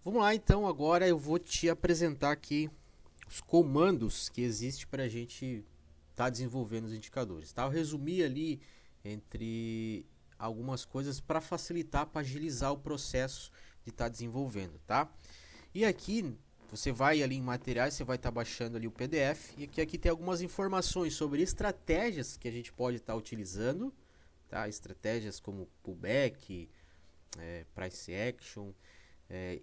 Vamos lá, então. Agora eu vou te apresentar aqui os comandos que existem para a gente estar desenvolvendo os indicadores, tá? Eu resumi ali entre algumas coisas para facilitar, para agilizar o processo de estar desenvolvendo, tá? E aqui você vai ali em materiais, você vai estar baixando ali o PDF e aqui tem algumas informações sobre estratégias que a gente pode estar utilizando, tá? Estratégias como pullback, price action,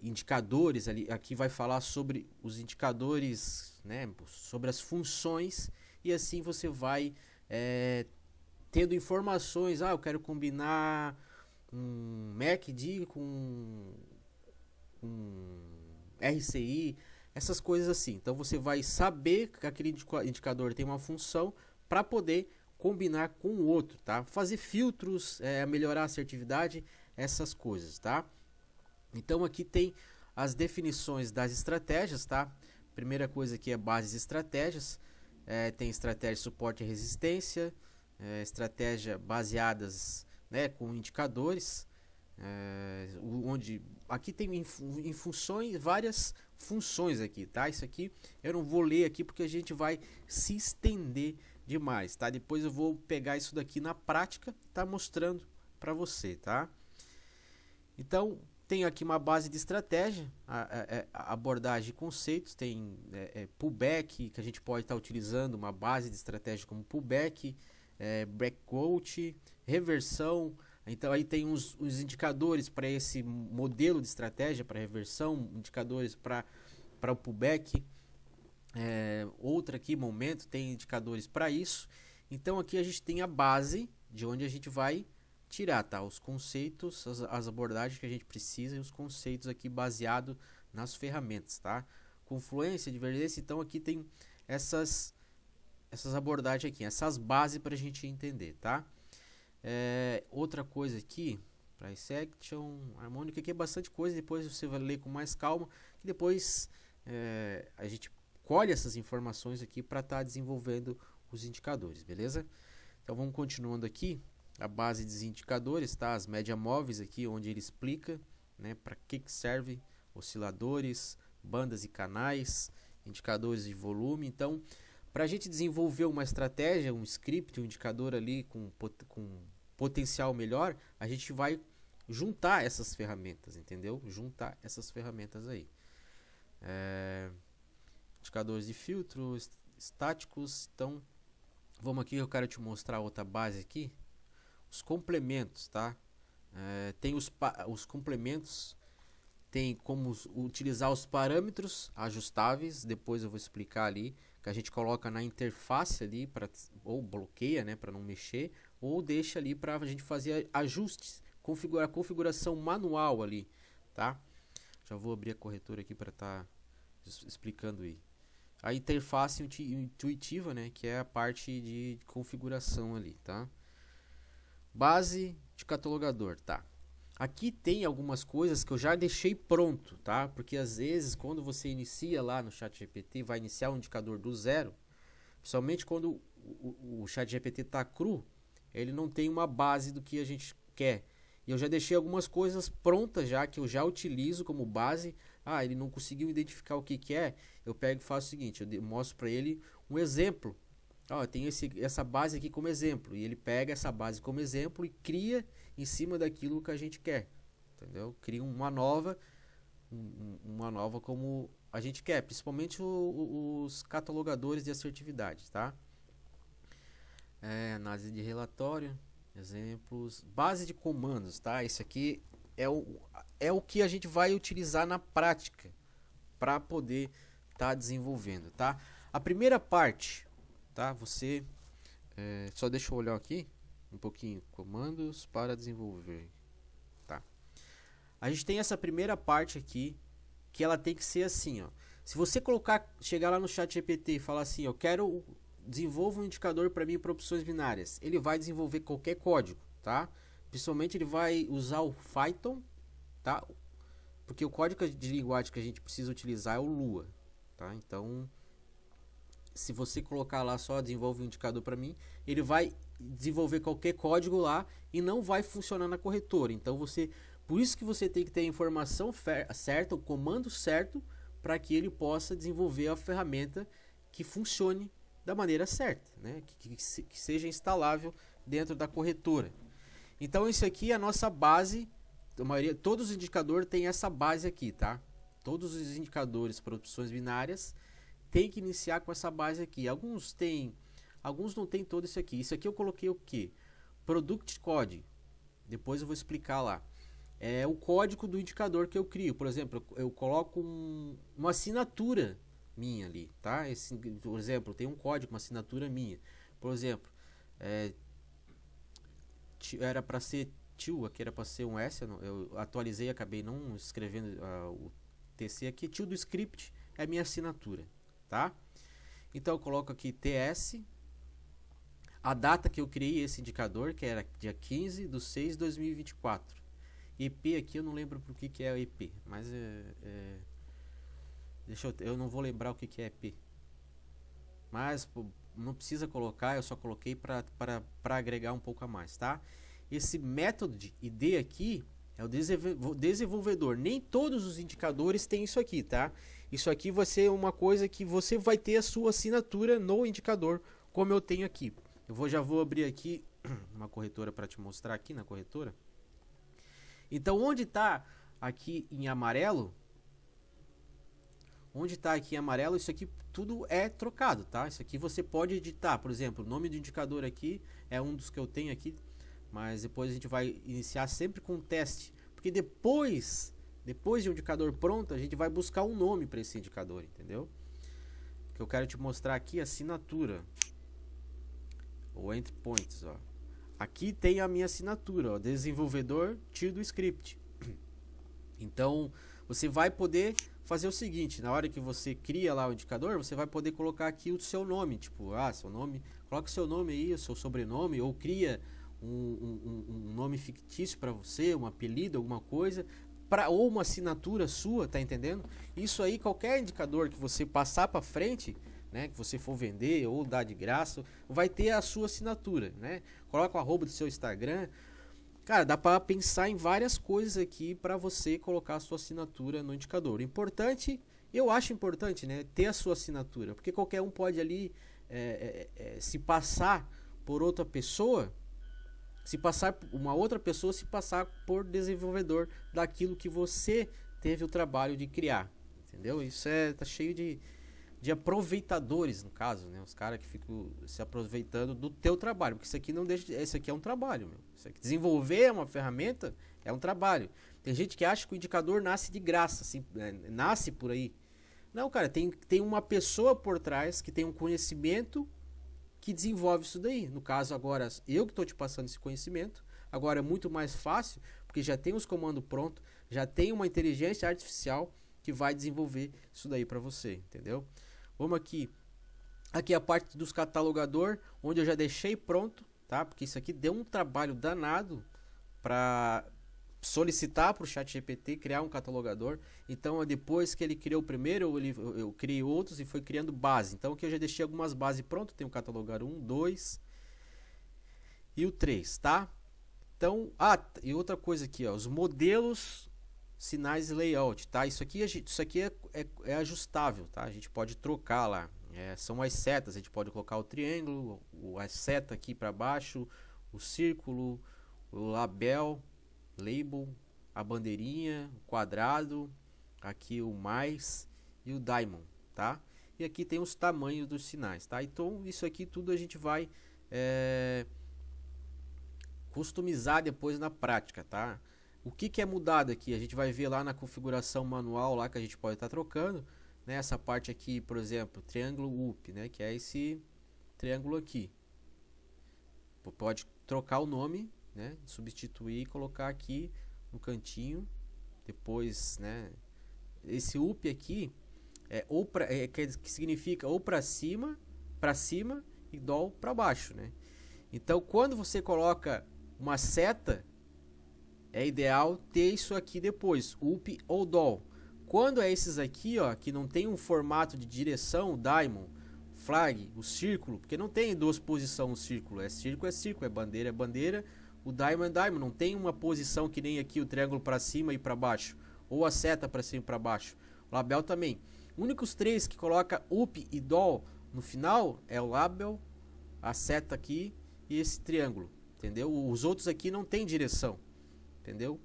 indicadores ali. Aqui vai falar sobre os indicadores, né? Sobre as funções e assim você vai tendo informações. Eu quero combinar um MACD com RCI, essas coisas assim. Então você vai saber que aquele indicador tem uma função para poder combinar com o outro, tá? Fazer filtros, melhorar a assertividade, essas coisas, tá? Então aqui tem as definições das estratégias, tá? Primeira coisa aqui é bases de estratégias. Tem estratégia de suporte e resistência, estratégia baseadas, né, com indicadores, onde aqui tem em funções, várias funções aqui, tá? Isso aqui eu não vou ler aqui porque a gente vai se estender demais, tá? Depois eu vou pegar isso daqui na prática, tá mostrando para você, tá? Então tem aqui uma base de estratégia, a abordagem de conceitos, tem pullback, que a gente pode estar utilizando uma base de estratégia como pullback, breakout, reversão. Então aí tem os indicadores para esse modelo de estratégia, para reversão, indicadores para o pullback. Outra aqui, momento, tem indicadores para isso. Então aqui a gente tem a base de onde a gente vai tirar, tá? Os conceitos, as abordagens que a gente precisa e os conceitos aqui baseado nas ferramentas, tá? Confluência, divergência, então aqui tem essas abordagens aqui, essas bases para a gente entender, tá? Outra coisa aqui, price action, harmônica, aqui é bastante coisa, depois você vai ler com mais calma, e depois a gente colhe essas informações aqui para estar desenvolvendo os indicadores, beleza? Então vamos continuando aqui. A base dos indicadores, tá? As médias móveis aqui, onde ele explica, né, para que serve osciladores, bandas e canais, indicadores de volume. Então, para a gente desenvolver uma estratégia, um script, um indicador ali com potencial melhor, a gente vai juntar essas ferramentas, entendeu? Juntar essas ferramentas aí. Indicadores de filtro, estáticos. Então, vamos aqui, eu quero te mostrar outra base aqui. Os complementos, tá? Tem os complementos, tem como utilizar os parâmetros ajustáveis, depois eu vou explicar ali, que a gente coloca na interface ali, ou bloqueia, né, para não mexer, ou deixa ali para a gente fazer ajustes, configuração manual ali, tá? Já vou abrir a corretora aqui para estar explicando aí. A interface intuitiva, né, que é a parte de configuração ali, tá? Base de catalogador, tá? Aqui tem algumas coisas que eu já deixei pronto, tá? Porque às vezes quando você inicia lá no ChatGPT, vai iniciar um indicador do zero, principalmente quando o ChatGPT tá cru, ele não tem uma base do que a gente quer. E eu já deixei algumas coisas prontas já, que eu já utilizo como base. Ele não conseguiu identificar o que é, eu pego e faço o seguinte, eu mostro para ele um exemplo. Eu tenho essa base aqui como exemplo, e ele pega essa base como exemplo e cria em cima daquilo que a gente quer, entendeu? Cria uma nova como a gente quer, principalmente os catalogadores de assertividade, tá? Análise de relatório, exemplos, base de comandos, tá? Esse aqui é o que a gente vai utilizar na prática para poder estar desenvolvendo, tá? A primeira parte, tá? Você só deixa eu olhar aqui um pouquinho, comandos para desenvolver, tá? A gente tem essa primeira parte aqui que ela tem que ser assim, ó. Se você chegar lá no ChatGPT e falar assim, eu quero desenvolva um indicador para mim para opções binárias, ele vai desenvolver qualquer código, tá? Principalmente ele vai usar o Python, tá? Porque o código de linguagem que a gente precisa utilizar é o Lua, tá? Então se você colocar lá só desenvolve um indicador para mim, ele vai desenvolver qualquer código lá e não vai funcionar na corretora. Então você Por isso que você tem que ter a informação certa, o comando certo, para que ele possa desenvolver a ferramenta que funcione da maneira certa, né? Que seja instalável dentro da corretora. Então isso aqui é a nossa base. A maioria, todos os indicadores têm essa base aqui, tá? Todos os indicadores para opções binárias tem que iniciar com essa base aqui. Alguns tem, alguns não tem todo isso aqui. Isso aqui eu coloquei o que? Product Code. Depois eu vou explicar lá. É o código do indicador que eu crio. Por exemplo, eu coloco uma assinatura minha ali, tá? Por exemplo, tem um código, uma assinatura minha. Por exemplo, era para ser tio, aqui era para ser um S, eu atualizei, acabei não escrevendo o TC aqui. Tio do script é minha assinatura, tá? Então eu coloco aqui TS, a data que eu criei esse indicador, que era dia 15/6/2024. EP aqui eu não lembro por que é EP, mas eu não vou lembrar o que é EP. Mas não precisa colocar, eu só coloquei para agregar um pouco a mais, tá? Esse método de ID aqui é o desenvolvedor. Nem todos os indicadores têm isso aqui, tá? Isso aqui vai ser uma coisa que você vai ter a sua assinatura no indicador, como eu tenho aqui. Já vou abrir aqui uma corretora para te mostrar aqui na corretora. Então, onde está aqui em amarelo, isso aqui tudo é trocado, tá? Isso aqui você pode editar, por exemplo, o nome do indicador aqui é um dos que eu tenho aqui, mas depois a gente vai iniciar sempre com um teste, porque depois de um indicador pronto, a gente vai buscar um nome para esse indicador, entendeu? O que eu quero te mostrar aqui é assinatura, ou entry points, ó. Aqui tem a minha assinatura, ó, desenvolvedor tio do script. Então, você vai poder fazer o seguinte, na hora que você cria lá o indicador, você vai poder colocar aqui o seu nome, tipo, seu nome, coloca o seu nome aí, o seu sobrenome, ou cria um nome fictício para você, um apelido, alguma coisa, ou uma assinatura sua, tá entendendo? Isso aí, qualquer indicador que você passar para frente, né, que você for vender ou dar de graça, vai ter a sua assinatura, né? Coloca o arroba do seu Instagram. Cara, dá para pensar em várias coisas aqui para você colocar a sua assinatura no indicador. Importante, eu acho importante, né, ter a sua assinatura, porque qualquer um pode ali se passar por outra pessoa, se passar por desenvolvedor daquilo que você teve o trabalho de criar, entendeu? Isso tá cheio de aproveitadores, no caso, né? Os caras que ficam se aproveitando do teu trabalho, porque isso aqui não deixa, isso aqui é um trabalho, meu. Isso aqui, desenvolver uma ferramenta é um trabalho. Tem gente que acha que o indicador nasce de graça, assim, nasce por aí. Não, cara, tem uma pessoa por trás que tem um conhecimento que desenvolve isso daí. No caso, agora, eu que estou te passando esse conhecimento, agora é muito mais fácil, porque já tem os comandos prontos, já tem uma inteligência artificial que vai desenvolver isso daí para você, entendeu? Vamos aqui a parte dos catalogador, onde eu já deixei pronto, tá? Porque isso aqui deu um trabalho danado para solicitar para o ChatGPT criar um catalogador. Então, depois que ele criou o primeiro, eu criei outros e foi criando base. Então, aqui eu já deixei algumas bases prontas. Tem o catalogador 1, 2 e o 3, tá? Então, e outra coisa aqui, ó, os modelos, sinais e layout, tá? Isso aqui é ajustável, tá? A gente pode trocar lá. São as setas, a gente pode colocar o triângulo, a seta aqui para baixo, o círculo, o label, a bandeirinha, o quadrado, aqui o mais e o diamond, tá? E aqui tem os tamanhos dos sinais, tá? Então isso aqui tudo a gente vai customizar depois na prática, tá? O que é mudado aqui? A gente vai ver lá na configuração manual lá que a gente pode estar trocando, né? Essa parte aqui, por exemplo, triângulo up, né? Que é esse triângulo aqui. Pode trocar o nome, né? Substituir e colocar aqui no cantinho. Depois, né? Esse up aqui que significa ou para cima e doll para baixo, né? Então, quando você coloca uma seta, é ideal ter isso aqui depois, up ou doll. Quando é esses aqui, ó, que não tem um formato de direção, o diamond, flag, o círculo, porque não tem duas posições o círculo, é círculo, é bandeira, O Diamond não tem uma posição que nem aqui o triângulo para cima e para baixo, ou a seta para cima e para baixo. O Label também. Únicos três que coloca up e doll no final é o Label, a seta aqui e esse triângulo, entendeu? Os outros aqui não tem direção, entendeu?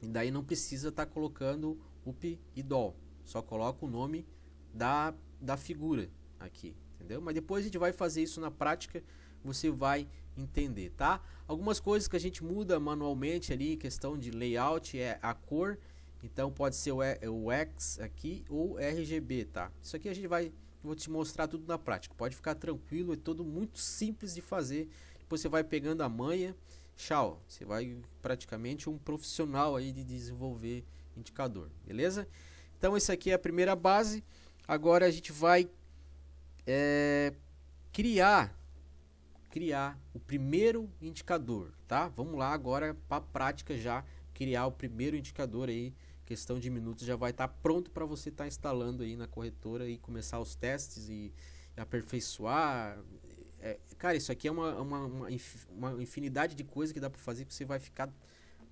E daí não precisa estar colocando up e doll, só coloca o nome da figura aqui, entendeu? Mas depois a gente vai fazer isso na prática, você vai entender, tá? Algumas coisas que a gente muda manualmente ali, questão de layout, é a cor, então pode ser o X aqui ou RGB, tá? Isso aqui a gente vou te mostrar tudo na prática, pode ficar tranquilo, é tudo muito simples de fazer, depois você vai pegando a manha, tchau, você vai praticamente um profissional aí de desenvolver indicador, beleza? Então essa aqui é a primeira base, agora a gente vai criar o primeiro indicador, tá? Vamos lá agora para a prática já, criar o primeiro indicador aí, questão de minutos já vai estar pronto para você estar instalando aí na corretora e começar os testes e aperfeiçoar. Cara, isso aqui é uma infinidade de coisas que dá para fazer que você vai ficar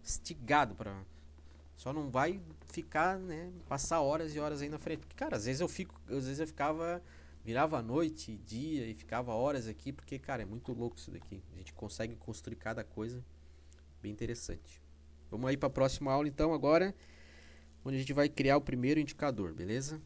instigado para... Só não vai ficar, né, passar horas e horas aí na frente. Porque, cara, às vezes eu ficava... Virava a noite, dia e ficava horas aqui, porque, cara, é muito louco isso daqui. A gente consegue construir cada coisa bem interessante. Vamos aí para a próxima aula, então, agora, onde a gente vai criar o primeiro indicador, beleza?